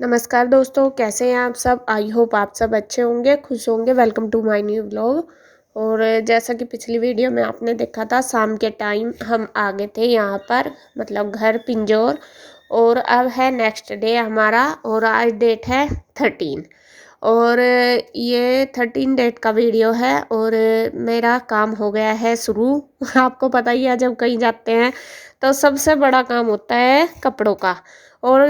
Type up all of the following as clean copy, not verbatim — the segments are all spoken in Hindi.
नमस्कार दोस्तों, कैसे हैं आप सब? आई होप आप सब अच्छे होंगे, खुश होंगे। Welcome to my new vlog. और जैसा कि पिछली वीडियो में आपने देखा था, शाम के टाइम हम आ गए थे यहाँ पर, मतलब घर पिंजौर। और अब है नेक्स्ट डे हमारा, और आज डेट है 13। और ये 13 डेट का वीडियो है। और मेरा काम हो गया है शुरू। आपको पता ही है, जब कहीं जाते हैं तो सबसे बड़ा काम होता है कपड़ों का। और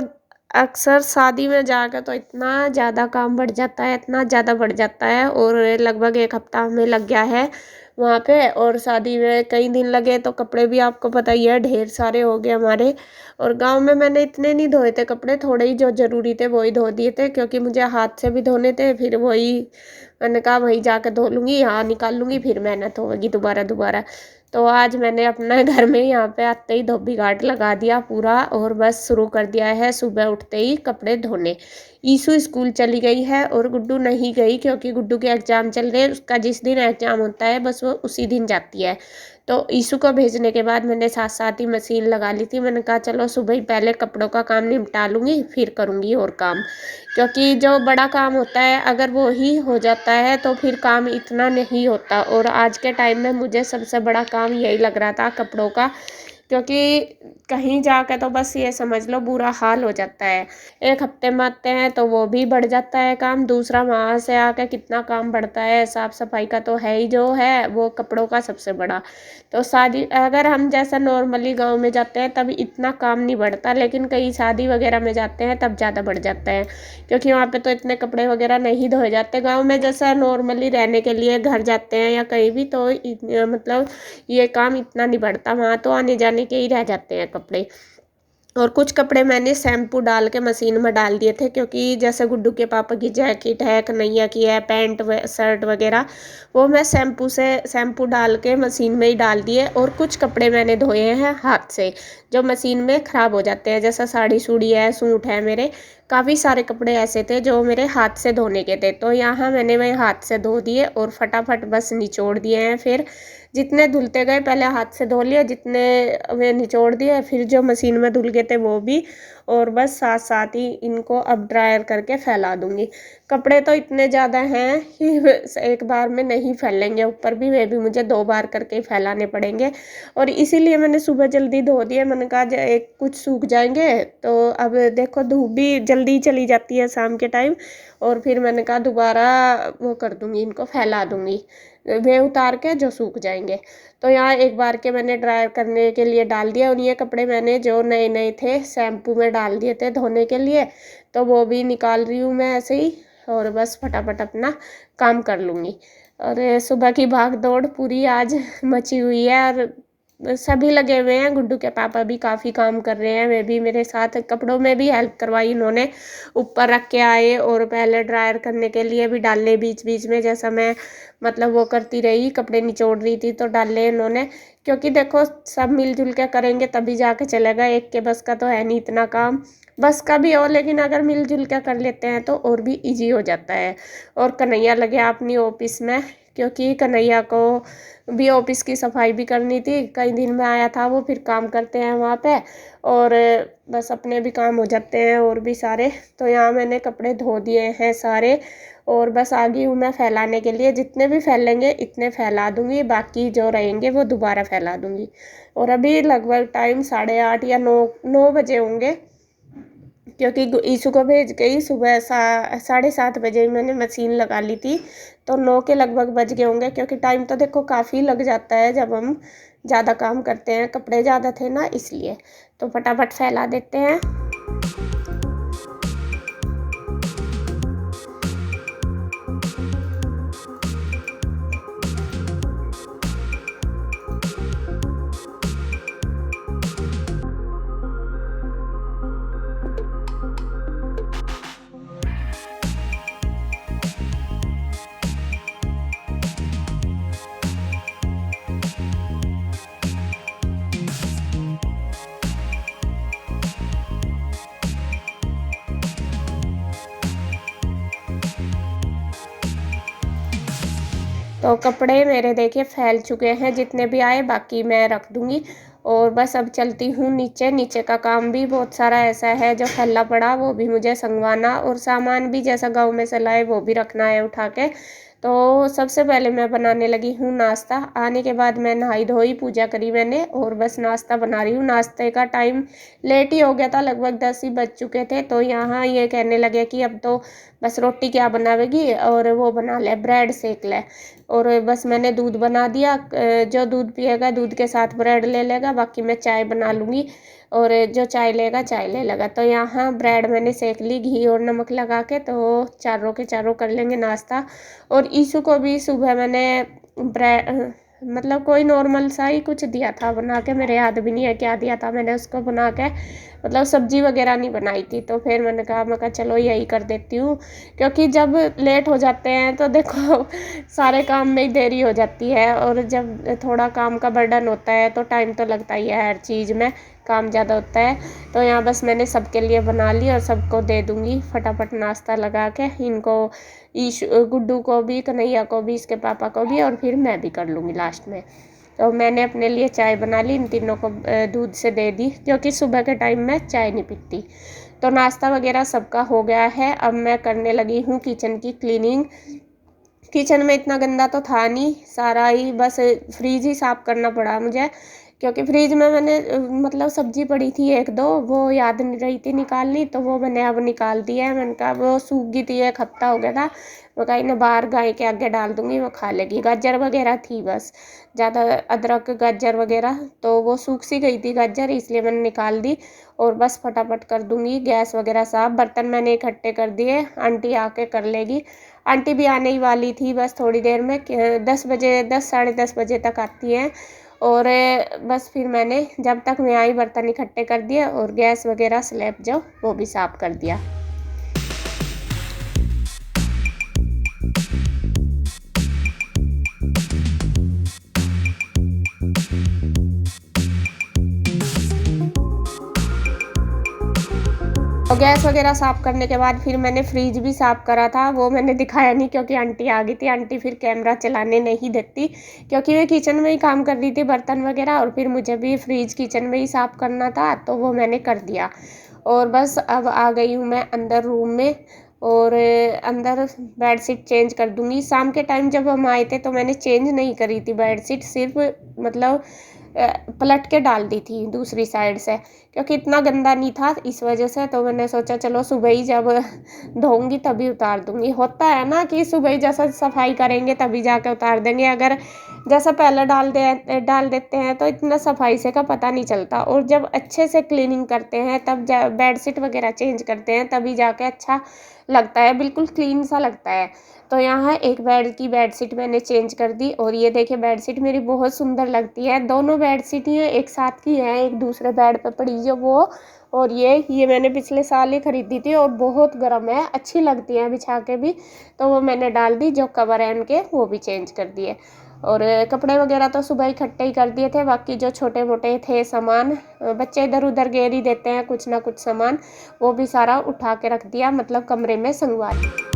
अक्सर शादी में जाकर तो इतना ज़्यादा काम बढ़ जाता है, इतना ज़्यादा बढ़ जाता है। और लगभग एक हफ्ता हमें लग गया है वहाँ पे। और शादी में कई दिन लगे तो कपड़े भी आपको पता ही है, ढेर सारे हो गए हमारे। और गांव में मैंने इतने नहीं धोए थे कपड़े, थोड़े ही जो ज़रूरी थे वही धो दिए थे, क्योंकि मुझे हाथ से भी धोने थे। फिर वही मैंने कहा वही जाकर धो लूँगी, यहाँ निकाल लूँगी, फिर मेहनत होगी दोबारा दोबारा। तो आज मैंने अपना घर में यहाँ पे आते ही धोबी घाट लगा दिया पूरा, और बस शुरू कर दिया है सुबह उठते ही कपड़े धोने। ईशु स्कूल चली गई है और गुड्डू नहीं गई, क्योंकि गुड्डू के एग्ज़ाम चल रहे हैं। उसका जिस दिन एग्ज़ाम होता है बस वो उसी दिन जाती है। तो ईशु को भेजने के बाद मैंने साथ साथ ही मशीन लगा ली थी। मैंने कहा चलो सुबह ही पहले कपड़ों का काम निपटा लूँगी, फिर करूँगी और काम। क्योंकि जो बड़ा काम होता है अगर वो ही हो जाता है तो फिर काम इतना नहीं होता। और आज के टाइम में मुझे सबसे बड़ा काम यही लग रहा था, कपड़ों का। क्योंकि कहीं जाकर तो बस ये समझ लो बुरा हाल हो जाता है। एक हफ्ते में आते हैं तो वो भी बढ़ जाता है काम, दूसरा वहाँ से आकर कितना काम बढ़ता है। साफ़ सफाई का तो है ही, जो है वो कपड़ों का सबसे बड़ा। तो शादी अगर हम जैसा नॉर्मली गांव में जाते हैं तब इतना काम नहीं बढ़ता, लेकिन कहीं शादी वगैरह में जाते हैं तब ज़्यादा बढ़ जाता है। क्योंकि वहाँ पे तो इतने कपड़े वगैरह नहीं धोए जाते। गांव में जैसा नॉर्मली रहने के लिए घर जाते हैं या कहीं भी, तो मतलब ये काम इतना नहीं बढ़ता। वहाँ तो आने जाने के ही रह जाते हैं कपड़े। और कुछ कपड़े मैंने शैम्पू डाल के मशीन में डाल दिए थे, क्योंकि जैसे गुड्डू के पापा की जैकेट है, कन्हैया की है, पैंट शर्ट वगैरह, वो मैं शैम्पू डाल के मशीन में ही डाल दिए। और कुछ कपड़े मैंने धोए हैं हाथ से, जो मशीन में ख़राब हो जाते हैं। जैसा साड़ी सूड़ी है, सूट है, मेरे काफ़ी सारे कपड़े ऐसे थे जो मेरे हाथ से धोने के थे। तो यहाँ मैंने वही हाथ से धो दिए और फटाफट बस निचोड़ दिए हैं। फिर जितने धुलते गए पहले हाथ से धो लिए, जितने वे निचोड़ दिए, फिर जो मशीन में धुल गए थे वो भी। और बस साथ साथ ही इनको अब ड्रायर करके फैला दूंगी। कपड़े तो इतने ज़्यादा हैं कि एक बार में नहीं फैलेंगे, ऊपर भी वे भी मुझे 2 बार करके ही फैलाने पड़ेंगे। और इसीलिए मैंने सुबह जल्दी धो दिए। मैंने कहा एक कुछ सूख जाएंगे। तो अब देखो धूप भी जल्दी चली जाती है शाम के टाइम, और फिर मैंने कहा दोबारा वो कर दूंगी, इनको फैला दूंगी वे उतार के जो सूख जाएंगे। तो यहाँ एक बार के मैंने ड्रायर करने के लिए डाल दिया। और ये कपड़े मैंने जो नए नए थे शैम्पू में डाल दिए थे धोने के लिए, तो वो भी निकाल रही हूँ मैं ऐसे ही। और बस फटाफट अपना काम कर लूँगी। और सुबह की भाग दौड़ पूरी आज मची हुई है, और सभी लगे हुए हैं। गुड्डू के पापा भी काफ़ी काम कर रहे हैं, वे भी मेरे साथ कपड़ों में भी हेल्प करवाई इन्होंने। ऊपर रख के आए और पहले ड्रायर करने के लिए भी डाले बीच बीच में, जैसा मैं मतलब वो करती रही, कपड़े निचोड़ रही थी तो डाले इन्होंने। क्योंकि देखो सब मिलजुल के करेंगे तभी जाके चलेगा, एक के बस का तो है नहीं इतना काम। बस का भी हो, लेकिन अगर मिलजुल के कर लेते हैं तो और भी इजी हो जाता है। और कन्हैया लगे अपनी ऑफिस में, क्योंकि कन्हैया को भी ऑफिस की सफाई भी करनी थी। कई दिन में आया था वो, फिर काम करते हैं वहाँ पे। और बस अपने भी काम हो जाते हैं और भी सारे। तो यहाँ मैंने कपड़े धो दिए हैं सारे, और बस आ गई हूँ मैं फैलाने के लिए। जितने भी फैलेंगे इतने फैला दूँगी, बाकी जो रहेंगे वो दोबारा फैला दूँगी। और अभी लगभग टाइम 8:30 या 9 बजे होंगे, क्योंकि ईशु को भेज के ही सुबह 7:30 बजे मैंने मशीन लगा ली थी। तो 9 के लगभग बज गए होंगे, क्योंकि टाइम तो देखो काफ़ी लग जाता है जब हम ज़्यादा काम करते हैं। कपड़े ज़्यादा थे ना इसलिए। तो फटाफट फैला देते हैं। तो कपड़े मेरे देखिए फैल चुके हैं जितने भी आए, बाकी मैं रख दूँगी। और बस अब चलती हूँ नीचे। नीचे का काम भी बहुत सारा ऐसा है जो फैला पड़ा, वो भी मुझे संगवाना, और सामान भी जैसा गाँव में से लाए वो भी रखना है उठा के। तो सबसे पहले मैं बनाने लगी हूँ नाश्ता। आने के बाद मैं नहाई धोई, पूजा करी मैंने, और बस नाश्ता बना रही हूँ। नाश्ते का टाइम लेट ही हो गया था, लगभग 10 ही बज चुके थे। तो यहाँ ये कहने लगे कि अब तो बस रोटी क्या बनावेगी, और वो बना ले, ब्रेड सेक ले। और बस मैंने दूध बना दिया, जो दूध पिएगा दूध के साथ ब्रेड ले लेगा, बाकी मैं चाय बना लूँगी, और जो चाय लेगा चाय ले लेगा। तो यहाँ ब्रेड मैंने सेक ली घी और नमक लगा के, तो चारों के चारों कर लेंगे नाश्ता। और ईशु को भी सुबह मैंने ब्रेड, मतलब कोई नॉर्मल सा ही कुछ दिया था बना के, मेरे याद भी नहीं है क्या दिया था मैंने उसको बना के, मतलब सब्जी वगैरह नहीं बनाई थी। तो फिर मैंने कहा चलो यही कर देती हूँ, क्योंकि जब लेट हो जाते हैं तो देखो सारे काम में ही देरी हो जाती है, और जब थोड़ा काम का बर्डन होता है तो टाइम तो लगता ही है, हर चीज़ में काम ज़्यादा होता है। तो यहाँ बस मैंने सबके लिए बना ली और सबको दे दूँगी फटाफट नाश्ता लगा के, इनको गुड्डू को भी, कन्हैया को भी, इसके पापा को भी, और फिर मैं भी कर लूँगी लास्ट में। तो मैंने अपने लिए चाय बना ली, इन तीनों को दूध से दे दी, क्योंकि सुबह के टाइम में चाय नहीं पीती। तो नाश्ता वगैरह सबका हो गया है। अब मैं करने लगी हूँ किचन की क्लीनिंग। किचन में इतना गंदा तो था नहीं, सारा ही बस फ्रीज ही साफ़ करना पड़ा मुझे, क्योंकि फ्रिज में मैंने मतलब सब्जी पड़ी थी एक दो, वो याद नहीं रही थी निकालनी, तो वो मैंने अब निकाल दिया है। मैंने कहा वो सूख गई थी, एक हफ्ता हो गया था, वो कहीं ना बाहर गाय के आगे डाल दूँगी, वो खा लेगी। गाजर वगैरह थी बस, ज़्यादा अदरक गाजर वगैरह, तो वो सूख सी गई थी गाजर, इसलिए मैंने निकाल दी। और बस फटाफट कर दूँगी गैस वगैरह साफ। बर्तन मैंने इकट्ठे कर दिए, आंटी आके कर लेगी। आंटी भी आने ही वाली थी बस थोड़ी देर में, 10 बजे, 10 साढ़े 10 बजे तक आती हैं। और बस फिर मैंने जब तक मैं आई बर्तन इकट्ठे कर दिए, और गैस वगैरह स्लैब जो वो भी साफ़ कर दिया। और गैस वगैरह साफ़ करने के बाद फिर मैंने फ्रिज भी साफ़ करा था, वो मैंने दिखाया नहीं क्योंकि आंटी आ गई थी। आंटी फिर कैमरा चलाने नहीं देती, क्योंकि मैं किचन में ही काम कर रही थी बर्तन वगैरह, और फिर मुझे भी फ्रिज किचन में ही साफ़ करना था, तो वो मैंने कर दिया। और बस अब आ गई हूँ मैं अंदर रूम में, और अंदर बेडशीट चेंज कर दूँगी। शाम के टाइम जब हम आए थे तो मैंने चेंज नहीं करी थी बेडशीट, सिर्फ मतलब पलट के डाल दी थी दूसरी साइड से, क्योंकि इतना गंदा नहीं था इस वजह से। तो मैंने सोचा चलो सुबह ही जब धोऊंगी तभी उतार दूंगी। होता है ना कि सुबह ही जैसा सफाई करेंगे तभी जाके उतार देंगे, अगर जैसा पहले डाल देते हैं तो इतना सफाई से का पता नहीं चलता। और जब अच्छे से क्लीनिंग करते हैं तब बेडशीट वगैरह चेंज करते हैं तभी जाके अच्छा लगता है, बिल्कुल क्लीन सा लगता है। तो यहाँ एक बेड की बेडशीट मैंने चेंज कर दी, और ये देखिए बेडशीट मेरी बहुत सुंदर लगती है। दोनों बेडशीट ये एक साथ की हैं, एक दूसरे बेड पे पड़ी जो वो, और ये मैंने पिछले साल ही खरीदी थी, और बहुत गर्म है, अच्छी लगती है बिछा के भी। तो वो मैंने डाल दी, जो कवर है उनके वो भी चेंज कर दिए। और कपड़े वगैरह तो सुबह इकट्ठे ही कर दिए थे, बाकी जो छोटे मोटे थे सामान, बच्चे इधर उधर गेर ही देते हैं कुछ ना कुछ सामान, वो भी सारा उठा के रख दिया, मतलब कमरे में संगवा दिया।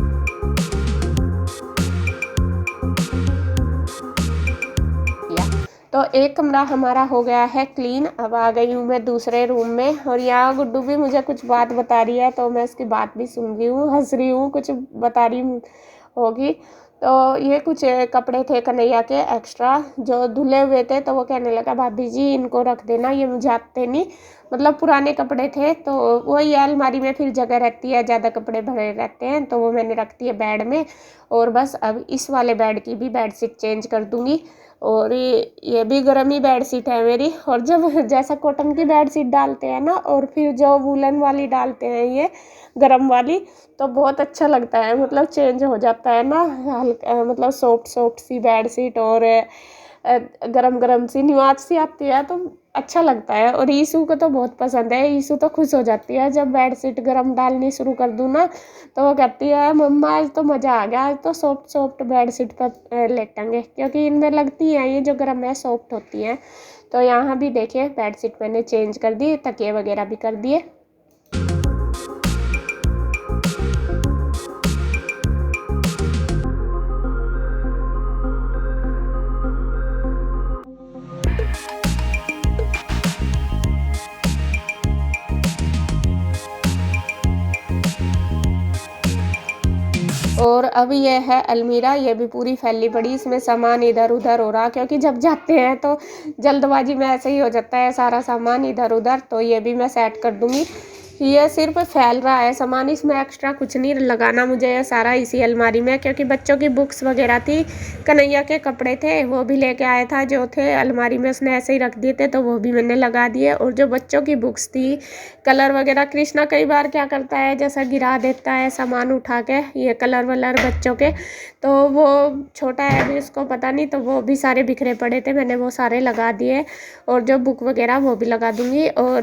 तो एक कमरा हमारा हो गया है क्लीन। अब आ गई हूँ मैं दूसरे रूम में, और यहाँ गुड्डू भी मुझे कुछ बात बता रही है, तो मैं उसकी बात भी सुन रही हूँ, हंस रही हूँ, कुछ बता रही होगी। तो ये कुछ कपड़े थे कन्हैया के एक्स्ट्रा जो धुले हुए थे, तो वो कहने लगा भाभी जी इनको रख देना, ये मुझे आते नहीं, मतलब पुराने कपड़े थे। तो वो ये अलमारी में फिर जगह रहती है, ज़्यादा कपड़े भरे रहते हैं, तो वो मैंने रख दिए बेड में। और बस अब इस वाले बेड की भी बेडशीट चेंज कर दूँगी। और ये भी गर्म ही बेडशीट है मेरी। और जब जैसा कॉटन की बेडशीट डालते हैं ना, और फिर जो वूलन वाली डालते हैं ये गर्म वाली, तो बहुत अच्छा लगता है, मतलब चेंज हो जाता है ना, हल्का मतलब सॉफ्ट सॉफ्ट सी बेडशीट, और गरम गरम सी न्यूज सी आती है, तो अच्छा लगता है। और ईशू को तो बहुत पसंद है, ईशू तो खुश हो जाती है जब बेडशीट गरम डालनी शुरू कर दूँ ना, तो वो कहती है मम्मा आज तो मज़ा आ गया, आज तो सॉफ्ट सॉफ्ट बेडशीट पर लेटेंगे, क्योंकि इनमें लगती हैं ये जो गरम है सॉफ्ट होती हैं। तो यहाँ भी देखिए बेडशीट मैंने चेंज कर दी, तकिए वगैरह भी कर दिए। और अब ये है अलमीरा, ये भी पूरी फैली पड़ी, इसमें सामान इधर उधर हो रहा, क्योंकि जब जाते हैं तो जल्दबाजी में ऐसे ही हो जाता है सारा सामान इधर उधर। तो ये भी मैं सेट कर दूँगी। ये सिर्फ फैल रहा है सामान, इसमें एक्स्ट्रा कुछ नहीं लगाना मुझे, ये सारा इसी अलमारी में, क्योंकि बच्चों की बुक्स वगैरह थी, कन्हैया के कपड़े थे वो भी लेके आया था जो थे अलमारी में, उसने ऐसे ही रख दिए थे तो वो भी मैंने लगा दिए। और जो बच्चों की बुक्स थी कलर वगैरह, कृष्णा कई बार क्या करता है जैसा गिरा देता है सामान उठा के, ये कलर वलर बच्चों के, तो वो छोटा है अभी उसको पता नहीं, तो वो भी सारे बिखरे पड़े थे, मैंने वो सारे लगा दिए। और जो बुक वगैरह वो भी लगा दूँगी। और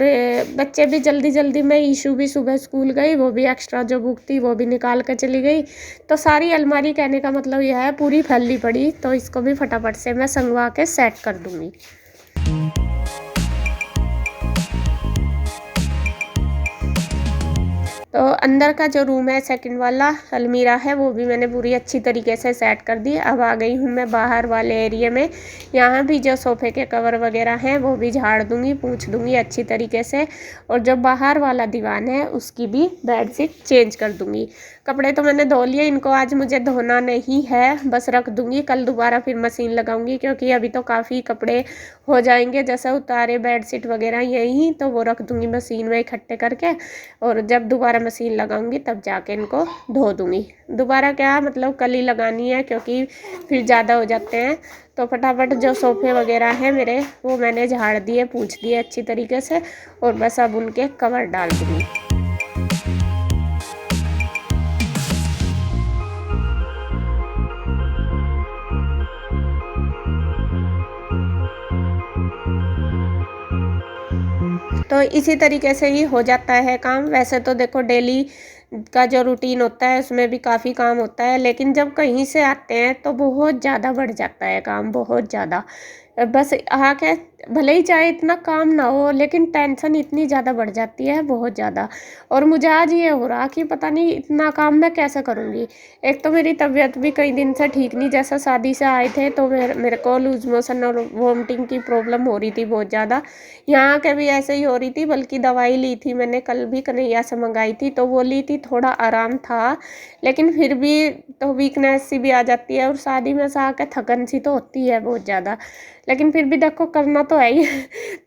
बच्चे भी जल्दी जल्दी में, ईशू भी सुबह स्कूल गई, वो भी एक्स्ट्रा जो बुक थी वो भी निकाल कर चली गई। तो सारी अलमारी, कहने का मतलब यह है, पूरी फैली पड़ी, तो इसको भी फटाफट से मैं संगवा के सेट कर दूँगी। तो अंदर का जो रूम है सेकंड वाला अलमीरा है वो भी मैंने पूरी अच्छी तरीके से सेट कर दी। अब आ गई हूँ मैं बाहर वाले एरिया में, यहाँ भी जो सोफ़े के कवर वगैरह हैं वो भी झाड़ दूँगी, पोंछ दूँगी अच्छी तरीके से। और जो बाहर वाला दीवान है उसकी भी बेडशीट चेंज कर दूँगी। कपड़े तो मैंने धो लिए, इनको आज मुझे धोना नहीं है, बस रख दूँगी, कल दोबारा फिर मशीन लगाऊँगी, क्योंकि अभी तो काफ़ी कपड़े हो जाएंगे जैसे उतारे बेडशीट वगैरह यही, तो वो रख दूँगी मशीन में इकट्ठे करके। और जब दोबारा मशीन लगाऊंगी तब जाके इनको धो दूँगी। दोबारा क्या मतलब कल ही लगानी है, क्योंकि फिर ज़्यादा हो जाते हैं। तो फटाफट जो सोफ़े वगैरह हैं मेरे वो मैंने झाड़ दिए, पोंछ दिए अच्छी तरीके से, और बस अब उनके कवर डाल दूँगी। तो इसी तरीके से ही हो जाता है काम। वैसे तो देखो डेली का जो रूटीन होता है उसमें भी काफ़ी काम होता है, लेकिन जब कहीं से आते हैं तो बहुत ज़्यादा बढ़ जाता है काम, बहुत ज़्यादा। बस आके भले ही चाहे इतना काम ना हो, लेकिन टेंशन इतनी ज़्यादा बढ़ जाती है, बहुत ज़्यादा। और मुझे आज ये हो रहा कि पता नहीं इतना काम मैं कैसे करूँगी। एक तो मेरी तबीयत भी कई दिन से ठीक नहीं, जैसा शादी से आए थे तो मेरे को लूज़ मोशन और वॉमिटिंग की प्रॉब्लम हो रही थी बहुत ज़्यादा। यहाँ के भी ऐसे ही हो रही थी, बल्कि दवाई ली थी मैंने, कल भी कन्हैया से मंगाई थी तो वो ली थी, थोड़ा आराम था, लेकिन फिर भी तो वीकनेस सी भी आ जाती है, और शादी में से आकर थकन सी तो होती है बहुत ज़्यादा, लेकिन फिर भी देखो करना तो है ही।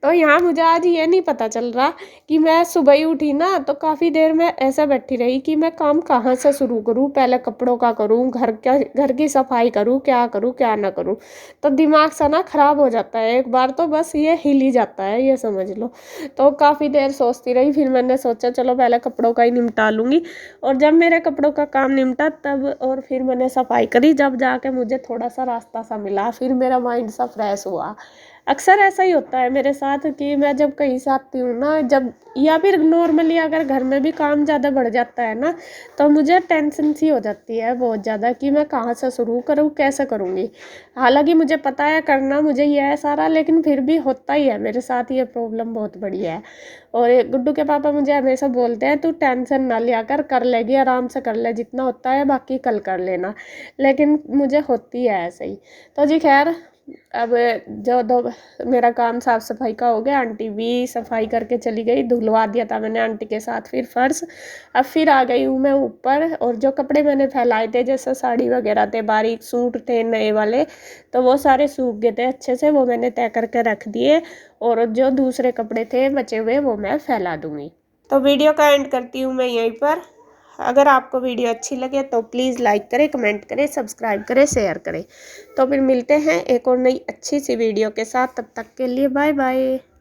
तो यहाँ मुझे आज ये नहीं पता चल रहा कि मैं सुबह ही उठी ना तो काफ़ी देर में ऐसा बैठी रही कि मैं काम कहाँ से शुरू करूँ, पहले कपड़ों का करूँ, घर की सफाई करूँ क्या ना करूँ। तो दिमाग सा ना ख़राब हो जाता है, एक बार तो बस ये हिल ही जाता है, ये समझ लो। तो काफ़ी देर सोचती रही, फिर मैंने सोचा चलो पहले कपड़ों का ही निपटा लूँगी। और जब मेरे कपड़ों का काम निपटा तब, और फिर मैंने सफाई करी, जब जाके मुझे थोड़ा सा रास्ता सा मिला, फिर मेरा माइंड सा फ्रेश हुआ। अक्सर ऐसा ही होता है मेरे साथ कि मैं जब कहीं से आती हूँ ना, जब या फिर नॉर्मली अगर घर में भी काम ज़्यादा बढ़ जाता है ना, तो मुझे टेंशन सी हो जाती है बहुत ज़्यादा कि मैं कहाँ से शुरू करूँ, कैसे करूँगी। हालांकि मुझे पता है करना मुझे ये है सारा, लेकिन फिर भी होता ही है मेरे साथ, ये प्रॉब्लम बहुत बड़ी है। और ये गुड्डू के पापा मुझे हमेशा बोलते हैं तू टेंशन ना लिया कर लेगी, आराम से कर ले, जितना होता है बाकी कल कर लेना, लेकिन मुझे होती है ऐसे ही। तो जी खैर, अब जो दो मेरा काम साफ़ सफाई का हो गया, आंटी भी सफाई करके चली गई, धुलवा दिया था मैंने आंटी के साथ फिर फर्श। अब फिर आ गई हूँ मैं ऊपर, और जो कपड़े मैंने फैलाए थे जैसे साड़ी वगैरह थे, बारीक सूट थे नए वाले, तो वो सारे सूख गए थे अच्छे से, वो मैंने तय करके रख दिए। और जो दूसरे कपड़े थे बचे हुए वो मैं फैला दूँगी। तो वीडियो का एंड करती हूँ मैं यहीं पर। अगर आपको वीडियो अच्छी लगे तो प्लीज़ लाइक करें, कमेंट करें, सब्सक्राइब करें, शेयर करें। तो फिर मिलते हैं एक और नई अच्छी सी वीडियो के साथ, तब तक के लिए बाय बाय।